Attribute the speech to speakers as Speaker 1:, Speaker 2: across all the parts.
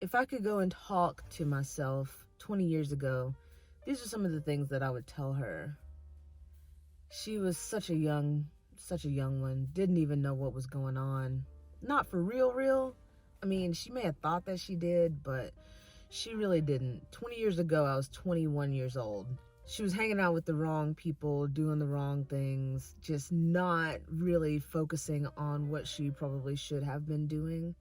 Speaker 1: If I could go and talk to myself 20 years ago, these are some of the things that I would tell her. She was such a young one, didn't even know what was going on. Not for real. I mean, she may have thought that she did, but she really didn't. 20 years ago, I was 21 years old. She was hanging out with the wrong people, doing the wrong things, just not really focusing on what she probably should have been doing.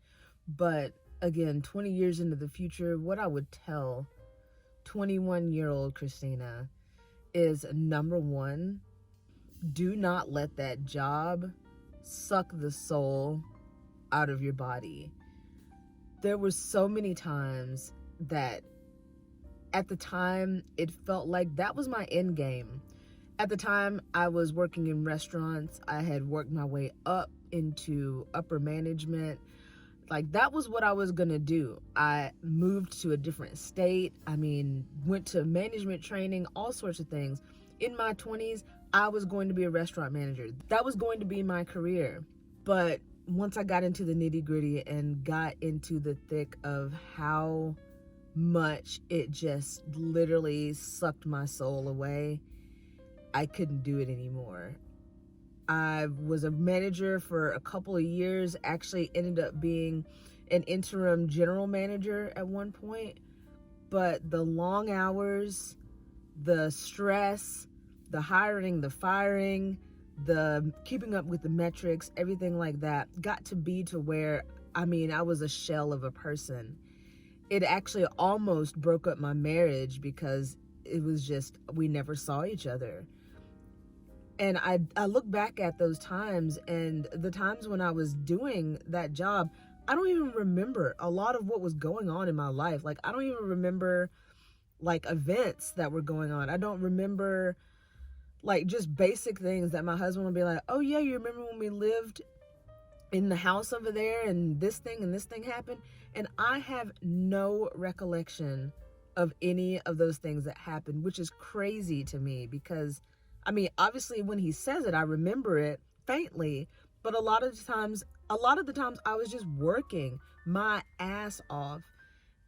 Speaker 1: But again, 20 years into the future, what I would tell 21-year-old Christina is, number one, do not let that job suck the soul out of your body. There were so many times that at the time it felt like that was my end game. At the time I was working in restaurants. I had worked my way up into upper management. Like, that was what I was gonna do. I moved to a different state. Went to management training, all sorts of things. In my 20s, I was going to be a restaurant manager. That was going to be my career. But once I got into the nitty-gritty and got into the thick of how much it just literally sucked my soul away, I couldn't do it anymore. I was a manager for a couple of years, actually ended up being an interim general manager at one point. But the long hours, the stress, the hiring, the firing, the keeping up with the metrics, everything like that got to be to where, I was a shell of a person. It actually almost broke up my marriage because it was just, we never saw each other. And I look back at those times, and the times when I was doing that job, I don't even remember a lot of what was going on in my life. Like, I don't even remember like events that were going on. I don't remember like just basic things that my husband would be like, oh yeah, you remember when we lived in the house over there and this thing happened? And I have no recollection of any of those things that happened, which is crazy to me because obviously when he says it, I remember it faintly, but a lot of the times I was just working my ass off.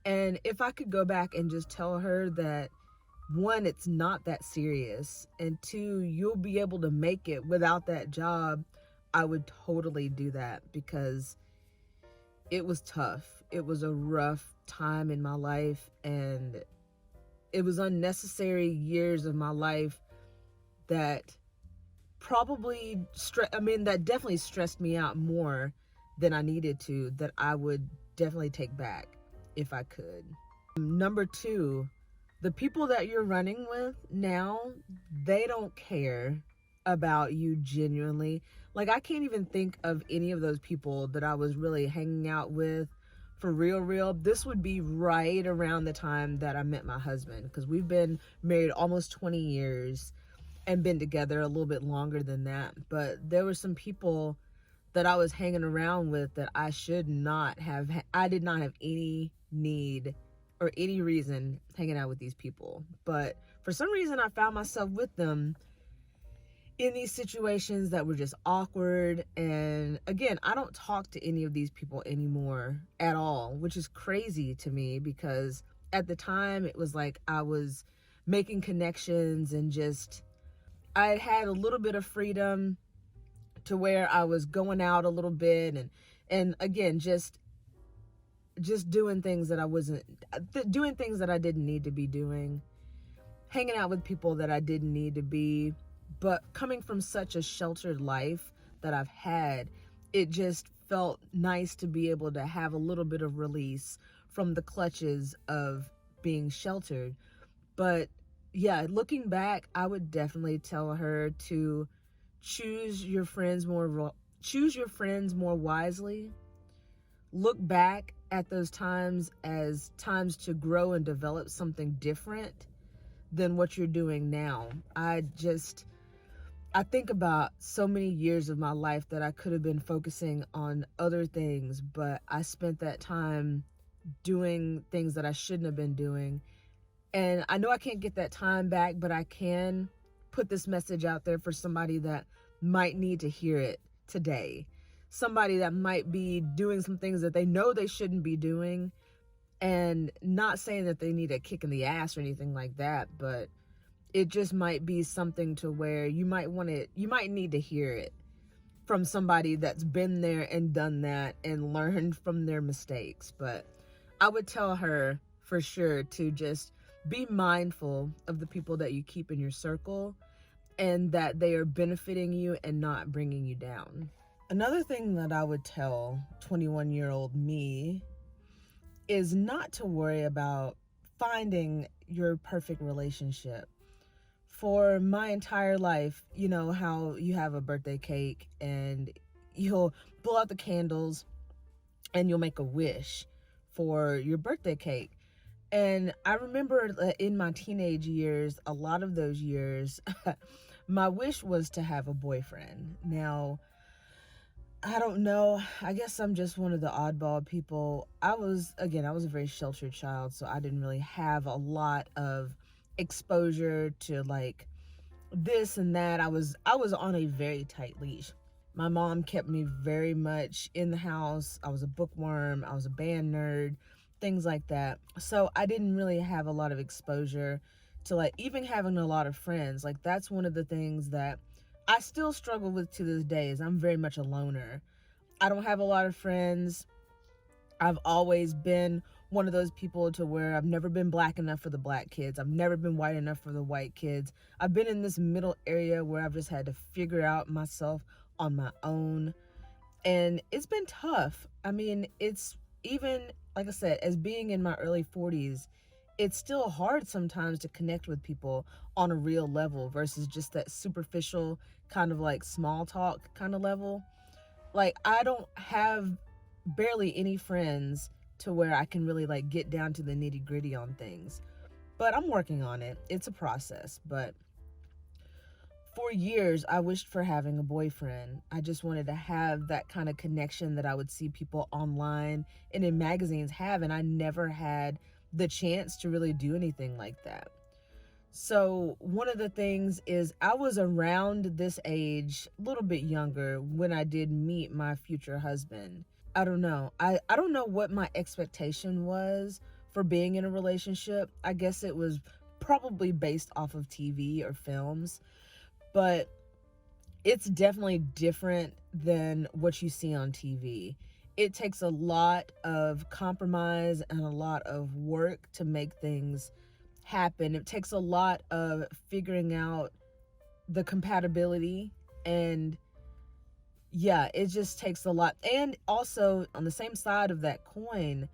Speaker 1: And if I could go back and just tell her that, one, it's not that serious, and two, you'll be able to make it without that job, I would totally do that, because it was tough. It was a rough time in my life, and it was unnecessary years of my life that probably that definitely stressed me out more than I needed to, that I would definitely take back if I could. Number two, the people that you're running with now, they don't care about you genuinely. Like, I can't even think of any of those people that I was really hanging out with for real. This would be right around the time that I met my husband, because we've been married almost 20 years and been together a little bit longer than that. But there were some people that I was hanging around with that I did not have any need or any reason hanging out with these people. But for some reason, I found myself with them in these situations that were just awkward. And again, I don't talk to any of these people anymore at all, which is crazy to me, because at the time it was like I was making connections and just, I had a little bit of freedom to where I was going out a little bit and again, just doing things that doing things that I didn't need to be doing, hanging out with people that I didn't need to be. But coming from such a sheltered life that I've had, it just felt nice to be able to have a little bit of release from the clutches of being sheltered. But yeah, looking back, I would definitely tell her to choose your friends more wisely. Look back at those times as times to grow and develop something different than what you're doing now. I think about so many years of my life that I could have been focusing on other things, but I spent that time doing things that I shouldn't have been doing. And I know I can't get that time back, but I can put this message out there for somebody that might need to hear it today. Somebody that might be doing some things that they know they shouldn't be doing, And not saying that they need a kick in the ass or anything like that, but it just might be something to where you might need to hear it from somebody that's been there and done that and learned from their mistakes. But I would tell her for sure to just be mindful of the people that you keep in your circle and that they are benefiting you and not bringing you down. Another thing that I would tell 21-year-old me is not to worry about finding your perfect relationship. For my entire life, you know how you have a birthday cake and you'll blow out the candles and you'll make a wish for your birthday cake. And I remember in my teenage years, a lot of those years, my wish was to have a boyfriend. Now, I don't know. I guess I'm just one of the oddball people. I was a very sheltered child, so I didn't really have a lot of exposure to like this and that. I was on a very tight leash. My mom kept me very much in the house. I was a bookworm. I was a band nerd, things like that. So I didn't really have a lot of exposure to like even having a lot of friends. Like that's one of the things that I still struggle with to this day is I'm very much a loner. I don't have a lot of friends. I've always been one of those people to where I've never been black enough for the black kids. I've never been white enough for the white kids. I've been in this middle area where I've just had to figure out myself on my own. And it's been tough. I mean, it's even, like I said, as being in my early 40s, it's still hard sometimes to connect with people on a real level versus just that superficial kind of like small talk kind of level. Like I don't have barely any friends to where I can really like get down to the nitty gritty on things. But I'm working on it. It's a process. But for years, I wished for having a boyfriend. I just wanted to have that kind of connection that I would see people online and in magazines have. And I never had the chance to really do anything like that. So one of the things is I was around this age, a little bit younger, when I did meet my future husband. I don't know. I don't know what my expectation was for being in a relationship. I guess it was probably based off of TV or films, but it's definitely different than what you see on TV. It takes a lot of compromise and a lot of work to make things happen. It takes a lot of figuring out the compatibility, and yeah, it just takes a lot. And also on the same side of that coin,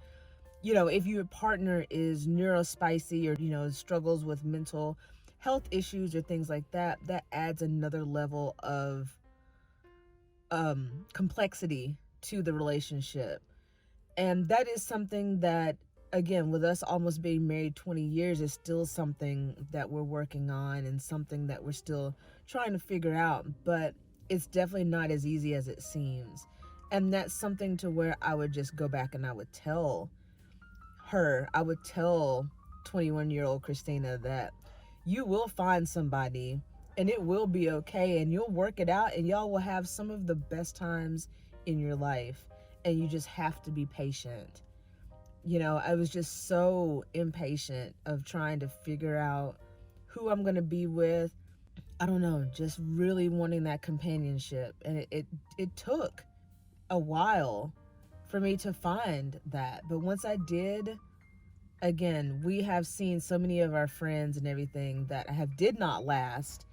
Speaker 1: you know, if your partner is neurospicy or, you know, struggles with mental health issues or things like that, that adds another level of complexity to the relationship. And that is something that, again, with us almost being married 20 years, is still something that we're working on and something that we're still trying to figure out. But it's definitely not as easy as it seems. And that's something to where I would just go back and I would tell 21-year-old Christina that you will find somebody and it will be okay and you'll work it out and y'all will have some of the best times in your life. And you just have to be patient. You know, I was just so impatient of trying to figure out who I'm going to be with. I don't know, just really wanting that companionship. And it took a while for me to find that. But once I did, again, we have seen so many of our friends and everything that did not last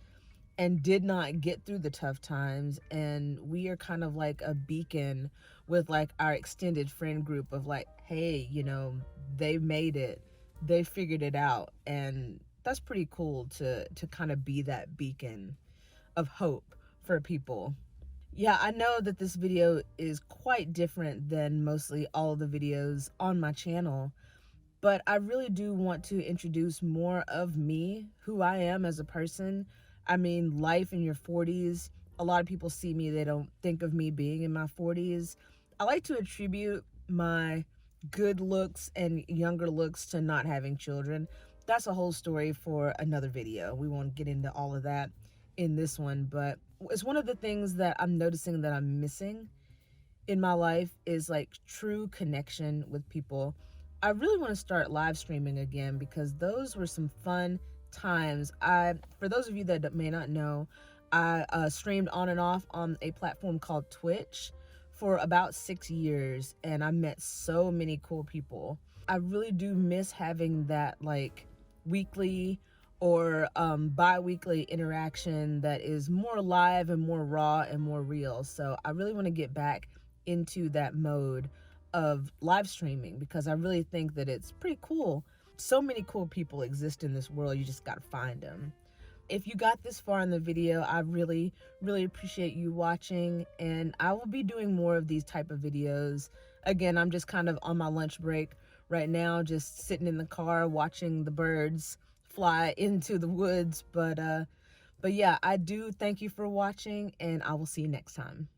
Speaker 1: and did not get through the tough times. And we are kind of like a beacon with like our extended friend group of like, hey, you know, they made it, they figured it out. And that's pretty cool to kind of be that beacon of hope for people. Yeah, I know that this video is quite different than mostly all of the videos on my channel, but I really do want to introduce more of me, who I am as a person. I mean, life in your 40s, a lot of people see me, they don't think of me being in my 40s. I like to attribute my good looks and younger looks to not having children. That's a whole story for another video. We won't get into all of that in this one, but it's one of the things that I'm noticing that I'm missing in my life is like true connection with people. I really want to start live streaming again because those were some fun times. For those of you that may not know, I streamed on and off on a platform called Twitch for about 6 years, and I met so many cool people. I really do miss having that like weekly or bi-weekly interaction that is more live and more raw and more real. So I really want to get back into that mode of live streaming because I really think that it's pretty cool. So many cool people exist in this world. You just got to find them. If you got this far in the video, I really appreciate you watching, and I will be doing more of these type of videos. Again, I'm just kind of on my lunch break right now, just sitting in the car watching the birds fly into the woods. But yeah, I do thank you for watching, and I will see you next time.